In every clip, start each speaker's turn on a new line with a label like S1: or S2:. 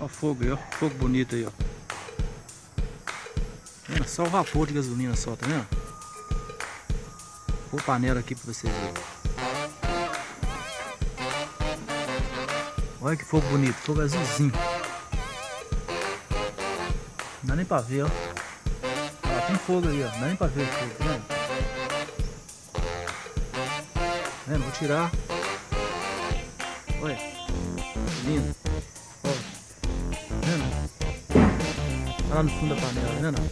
S1: Ó o fogo aí, ó. Fogo bonito aí, ó. Vendo? Só o vapor de gasolina só, tá vendo? Vou pôr panela aqui pra vocês verem. Olha que fogo bonito, fogo azulzinho. Não dá nem pra ver, ó. Ó, tem fogo aí, ó. Não dá nem pra ver o fogo, tá vendo? Tá vendo? Vou tirar. Olha. Lindo. Ó. Tá vendo? Tá lá no fundo da panela, tá vendo?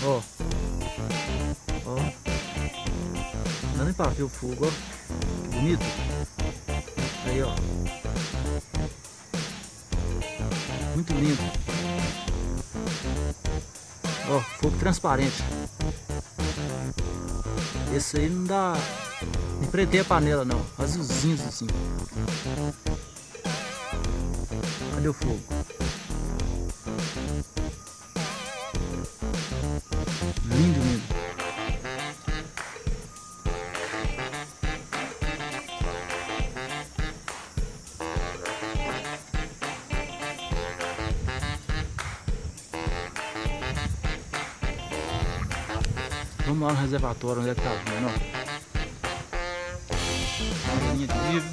S1: Ó. Ó. Não dá nem pra ver o fogo, ó. Que bonito. Aí, ó. Muito lindo. Ó, fogo transparente. Esse aí não dá. Não prender a panela não. Azulzinho assim. Cadê o fogo? Lindo, lindo. Vamos lá no reservatório, onde é que tá vendo, ó. Uma linha de nível.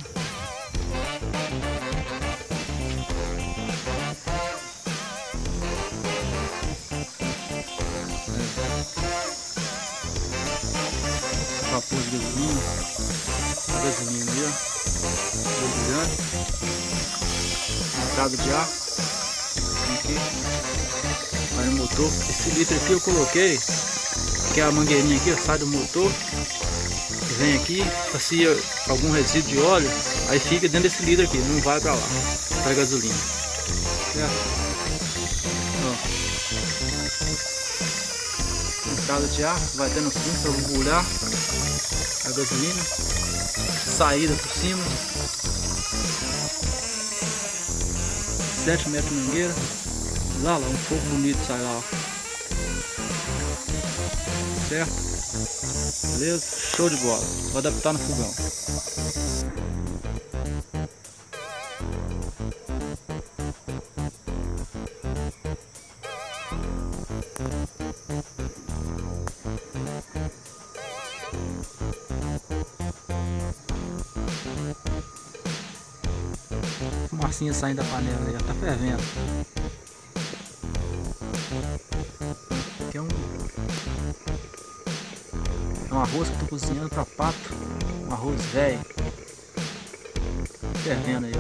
S1: Vapor de gasolina. A gasolina ali, ó. Borbulhando. Entrada de ar. Aqui. Aí o motor. Esse litro aqui eu coloquei. Que é a mangueirinha aqui, ó, sai do motor, vem aqui, passeia algum resíduo de óleo, aí fica dentro desse litro aqui, não vai pra lá, pra gasolina. Certo? Ó. Entrada de ar, vai até no fundo pra borbulhar a gasolina, saída por cima, 7 metros de mangueira, lá, um fogo bonito sai lá, ó. Certo? Beleza? Show de bola. Vou adaptar no fogão. Fumacinha saindo da panela aí, já tá fervendo. Aqui é um arroz que eu tô cozinhando pra pato, um arroz velho, fervendo aí, ó.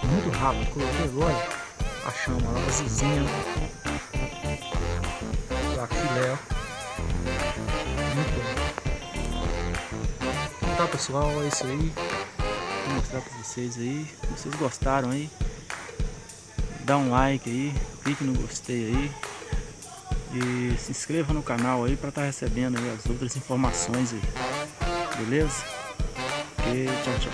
S1: Muito rápido, coloquei agora a chama lá, azulzinha, lá, filé, ó. Muito bom. Então tá, pessoal, é isso aí. Vou mostrar pra vocês aí. Se vocês gostaram aí, dá um like aí, clique no gostei aí e se inscreva no canal aí para estar recebendo aí as outras informações aí, beleza? Ok, tchau, tchau.